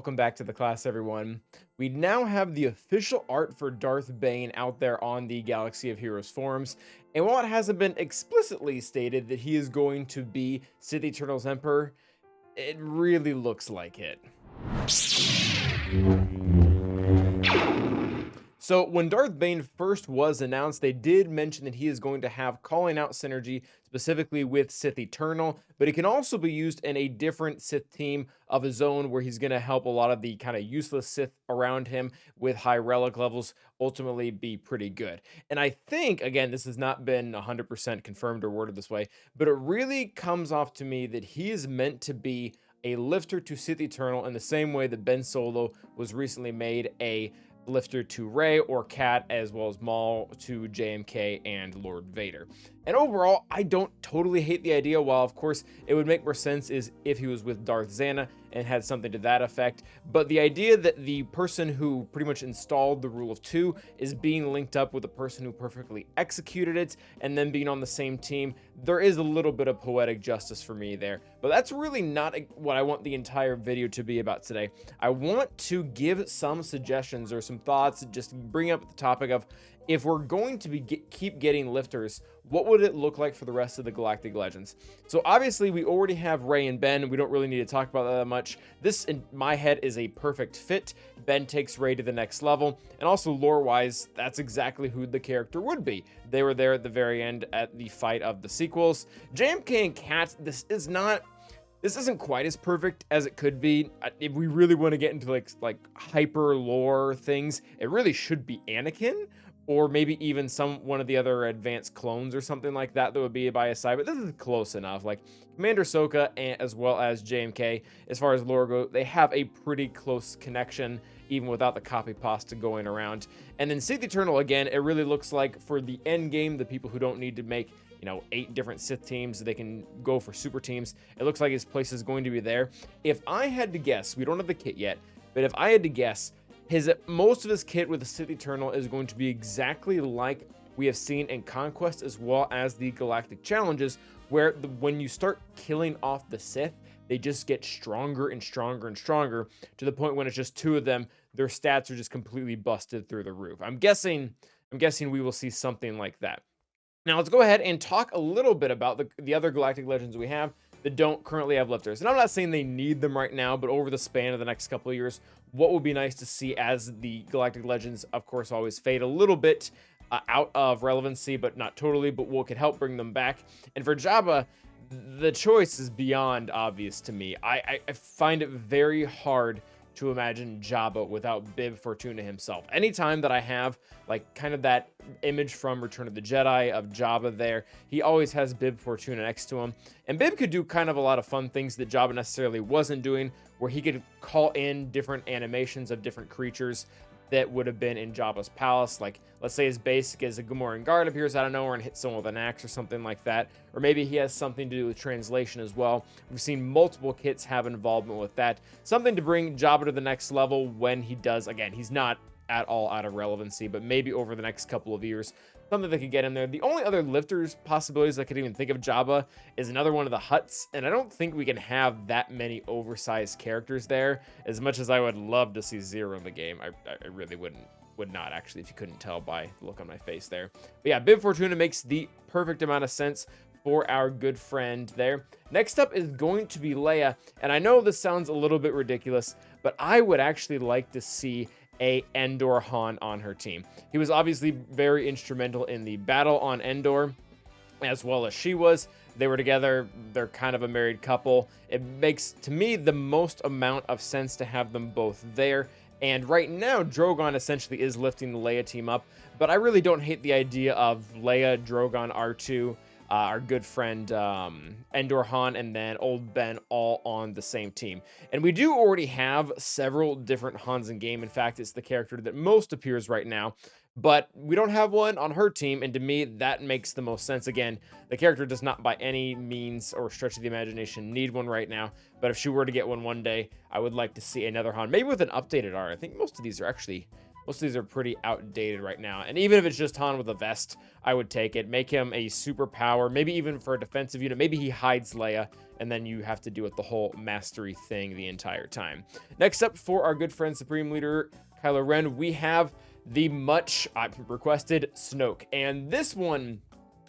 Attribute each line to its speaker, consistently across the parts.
Speaker 1: welcome back to the class, everyone. We now have the official art for Darth Bane out there on the Galaxy of Heroes forums, and while it hasn't been explicitly stated that he is going to be Sith Eternal's Emperor, it really looks like it. So when Darth Bane first was announced, they did mention that he is going to have calling out synergy specifically with Sith Eternal, but it can also be used in a different Sith team of his own where he's going to help a lot of the kind of useless Sith around him with high relic levels ultimately be pretty good. And I think, again, this has not been 100% confirmed or worded this way, but it really comes off to me that he is meant to be a lifter to Sith Eternal in the same way that Ben Solo was recently made a lifter to Rey or Cat, as well as Maul to JMK and Lord Vader. And overall, I don't totally hate the idea. While of course it would make more sense is if he was with Darth Zana and had something to that effect, but the idea that the person who pretty much installed the rule of two is being linked up with the person who perfectly executed it and then being on the same team, there is a little bit of poetic justice for me there. But that's really not what I want the entire video to be about today. I want to give some suggestions or some thoughts, just bring up the topic of, if we're going to keep getting lifters, what would it look like for the rest of the Galactic Legends? So obviously we already have Rey and Ben. We don't really need to talk about that much. This, in my head, is a perfect fit. Ben takes Rey to the next level. And also lore-wise, that's exactly who the character would be. They were there at the very end at the fight of the sequels. JMK and Cat, this isn't quite as perfect as it could be. If we really want to get into like hyper lore things, it really should be Anakin, or maybe even one of the other advanced clones or something like that would be by his side. But this is close enough. Like Commander Ahsoka as well as JMK, as far as lore go, they have a pretty close connection, even without the copy pasta going around. And then Sith Eternal, again, it really looks like for the end game, the people who don't need to make 8 different Sith teams, they can go for super teams. It looks like his place is going to be there. If I had to guess, we don't have the kit yet, but if I had to guess, most of his kit with the Sith Eternal is going to be exactly like we have seen in Conquest as well as the Galactic Challenges, where when you start killing off the Sith, they just get stronger and stronger and stronger to the point when it's just 2 of them, their stats are just completely busted through the roof. I'm guessing we will see something like that. Now let's go ahead and talk a little bit about the other Galactic Legends we have that don't currently have lifters. And I'm not saying they need them right now, but over the span of the next couple of years, what would be nice to see as the Galactic Legends, of course, always fade a little bit out of relevancy, but not totally, but what could help bring them back. And for Jabba, the choice is beyond obvious to me. I find it very hard to imagine Jabba without Bib Fortuna himself. Anytime that I have like kind of that image from Return of the Jedi of Jabba there, he always has Bib Fortuna next to him. And Bib could do kind of a lot of fun things that Jabba necessarily wasn't doing, where he could call in different animations of different creatures that would have been in Jabba's palace. Like, let's say his basic is a Gamoran guard appears out of nowhere and hits someone with an axe or something like that. Or maybe he has something to do with translation as well. We've seen multiple kits have involvement with that. Something to bring Jabba to the next level when he does. Again, he's not at all out of relevancy, but maybe over the next couple of years, something that could get in there. The only other lifters possibilities I could even think of Jabba is another one of the Hutts, and I don't think we can have that many oversized characters there. As much as I would love to see Zero in the game, I really would not actually, if you couldn't tell by the look on my face there. But yeah, Bib Fortuna makes the perfect amount of sense for our good friend there. Next up is going to be Leia, and I know this sounds a little bit ridiculous, but I would actually like to see a Endor Han on her team. He was obviously very instrumental in the battle on Endor, as well as she was. They were together. They're kind of a married couple. It makes, to me, the most amount of sense to have them both there. And right now, Drogon essentially is lifting the Leia team up, but I really don't hate the idea of Leia, Drogon, R2, our good friend Endor Han, and then old Ben all on the same team. And we do already have several different Hans in game. In fact, it's the character that most appears right now, but we don't have one on her team, and to me, that makes the most sense. Again, the character does not by any means or stretch of the imagination need one right now, but if she were to get one day, I would like to see another Han, maybe with an updated art. I think most of these are actually Most of these are pretty outdated right now. And even if it's just Han with a vest, I would take it. Make him a superpower, maybe even for a defensive unit. Maybe he hides Leia, and then you have to deal with the whole mastery thing the entire time. Next up, for our good friend Supreme Leader Kylo Ren, we have the much requested Snoke. And this one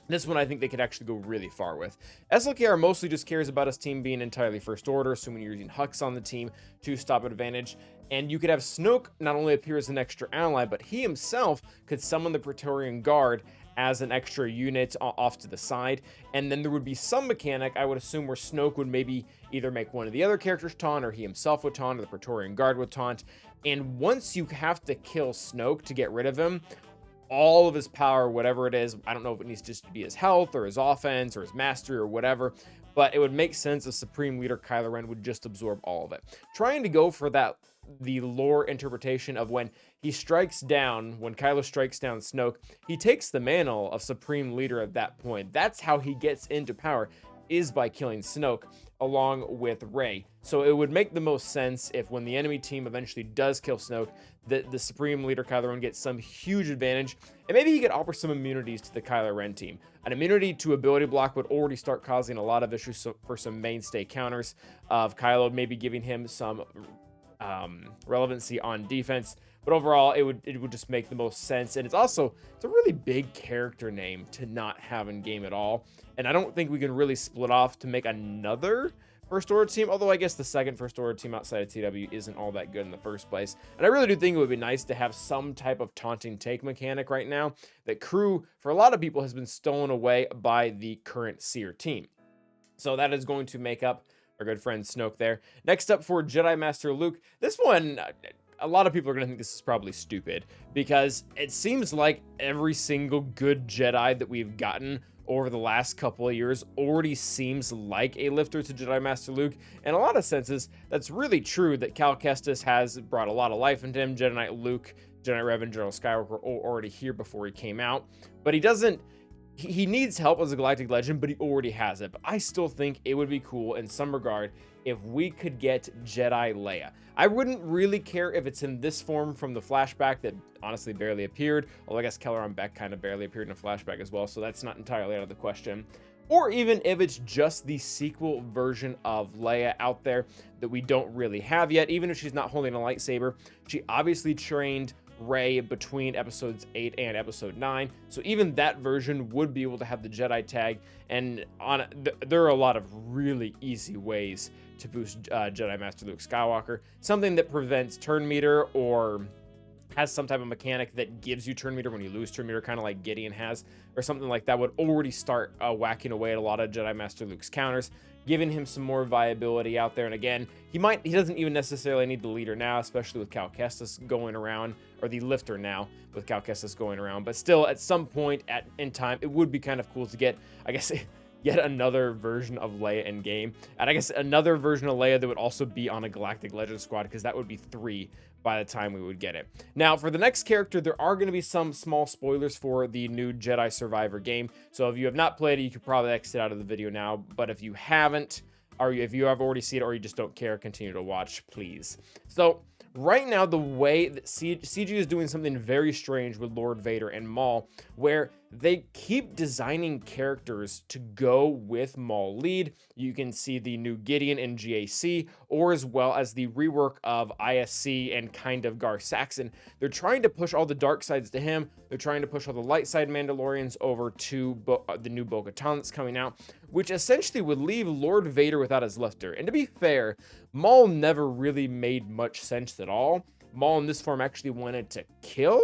Speaker 1: I think they could actually go really far with. SLKR mostly just cares about his team being entirely First Order, assuming you're using Hux on the team to stop advantage. And you could have Snoke not only appear as an extra ally, but he himself could summon the Praetorian Guard as an extra unit off to the side. And then there would be some mechanic, I would assume, where Snoke would maybe either make one of the other characters taunt, or he himself would taunt, or the Praetorian Guard would taunt. And once you have to kill Snoke to get rid of him, all of his power, whatever it is, I don't know if it needs just to be his health or his offense or his mastery or whatever, but it would make sense if Supreme Leader Kylo Ren would just absorb all of it. Trying to go for that, the lore interpretation of when he strikes down, when Kylo strikes down Snoke, he takes the mantle of Supreme Leader at that point. That's how he gets into power, is by killing Snoke along with Rey. So it would make the most sense if when the enemy team eventually does kill Snoke, that the Supreme Leader Kylo Ren gets some huge advantage, and maybe he could offer some immunities to the Kylo Ren team. An immunity to ability block would already start causing a lot of issues for some mainstay counters of Kylo, maybe giving him some relevancy on defense. But overall, it would just make the most sense. And it's a really big character name to not have in game at all. And I don't think we can really split off to make another First Order team, although I guess the second First Order team outside of TW isn't all that good in the first place. And I really do think it would be nice to have some type of taunting take mechanic right now that crew, for a lot of people, has been stolen away by the current Seer team. So that is going to make up our good friend Snoke there. Next up, for Jedi Master Luke, this one, a lot of people are going to think this is probably stupid, because it seems like every single good Jedi that we've gotten over the last couple of years already seems like a lifter to Jedi Master Luke. In a lot of senses, that's really true, that Cal Kestis has brought a lot of life into him. Jedi Knight Luke, Jedi Knight Revan, General Skywalker were already here before he came out. But he needs help as a Galactic Legend, but he already has it. But I still think it would be cool in some regard if we could get Jedi Leia. I wouldn't really care if it's in this form from the flashback that honestly barely appeared, although I guess Kelleron Beck kind of barely appeared in a flashback as well, so that's not entirely out of the question. Or even if it's just the sequel version of Leia out there that we don't really have yet, even if she's not holding a lightsaber. She obviously trained Rey between episodes 8 and episode 9, so even that version would be able to have the Jedi tag. And there are a lot of really easy ways to boost Jedi Master Luke Skywalker. Something that prevents turn meter, or has some type of mechanic that gives you turn meter when you lose turn meter, kind of like Gideon has, or something like that, would already start whacking away at a lot of Jedi Master Luke's counters, giving him some more viability out there. And again, he doesn't even necessarily need the leader now, especially with Cal Kestis going around, or the lifter now with Cal Kestis going around. But still, at some point in time, it would be kind of cool to get, I guess, yet another version of Leia in game. And I guess another version of Leia that would also be on a Galactic Legend squad, because that would be 3 by the time we would get it. Now, for the next character, there are going to be some small spoilers for the new Jedi Survivor game. So if you have not played it, you could probably exit out of the video now. But if you haven't, or if you have already seen it, or you just don't care, continue to watch, please. So right now, the way that CG is doing something very strange with Lord Vader and Maul, where they keep designing characters to go with Maul lead. You can see the new Gideon in GAC, or as well as the rework of ISC and kind of Gar Saxon. They're trying to push all the dark sides to him. They're trying to push all the light side Mandalorians over to the new Bo-Katan that's coming out, which essentially would leave Lord Vader without his lifter. And to be fair, Maul never really made much sense at all. Maul in this form actually wanted to kill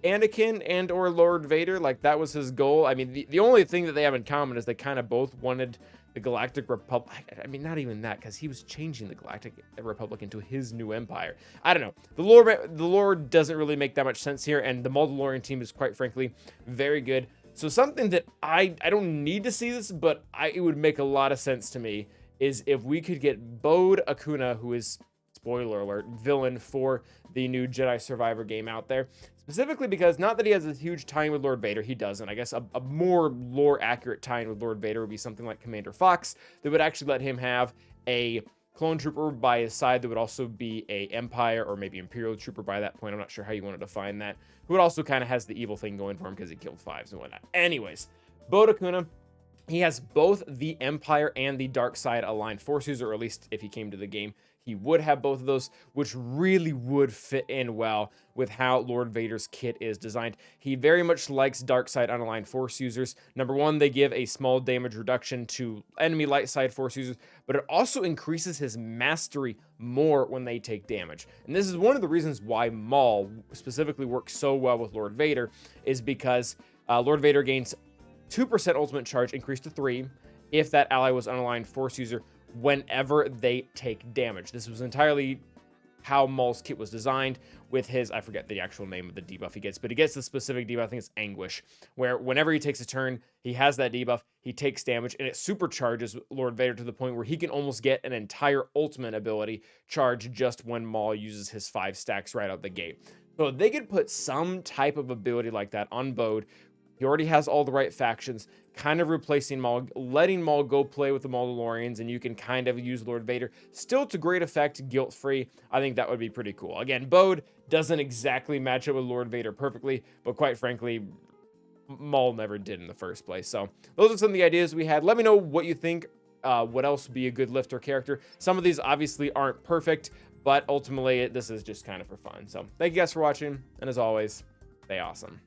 Speaker 1: Anakin and or Lord Vader, like that was his goal. I mean, the only thing that they have in common is they kind of both wanted the Galactic Republic. I mean, not even that, because he was changing the Galactic Republic into his new empire. I don't know. The lore doesn't really make that much sense here, and the Mandalorian team is, quite frankly, very good. So something that I don't need to see this, but it would make a lot of sense to me, is if we could get Bode Akuna, who is, spoiler alert, villain for the new Jedi Survivor game out there. Specifically because, not that he has a huge tie-in with Lord Vader, he doesn't. I guess a more lore-accurate tie-in with Lord Vader would be something like Commander Fox that would actually let him have a clone trooper by his side that would also be a Empire or maybe Imperial trooper by that point. I'm not sure how you want to define that. Who also kind of has the evil thing going for him because he killed 5s and whatnot. Anyways, Bode Akuna, he has both the Empire and the dark side aligned force user, or at least if he came to the game, he would have both of those, which really would fit in well with how Lord Vader's kit is designed. He very much likes dark side unaligned force users. Number one, they give a small damage reduction to enemy light side force users, but it also increases his mastery more when they take damage. And this is one of the reasons why Maul specifically works so well with Lord Vader, is because Lord Vader gains 2% ultimate charge increased to 3 if that ally was unaligned force user whenever they take damage. This was entirely how Maul's kit was designed with his, I forget the actual name of the debuff he gets, but he gets the specific debuff, I think it's Anguish, where whenever he takes a turn, he has that debuff, he takes damage, and it supercharges Lord Vader to the point where he can almost get an entire ultimate ability charge just when Maul uses his 5 stacks right out the gate. So they could put some type of ability like that on Bode. He already has all the right factions, kind of replacing Maul, letting Maul go play with the Mandalorians, and you can kind of use Lord Vader still to great effect, guilt-free. I think that would be pretty cool. Again, Bode doesn't exactly match up with Lord Vader perfectly, but quite frankly, Maul never did in the first place. So those are some of the ideas we had. Let me know what you think. What else would be a good lifter character? Some of these obviously aren't perfect, but ultimately this is just kind of for fun. So thank you guys for watching, and as always, stay awesome.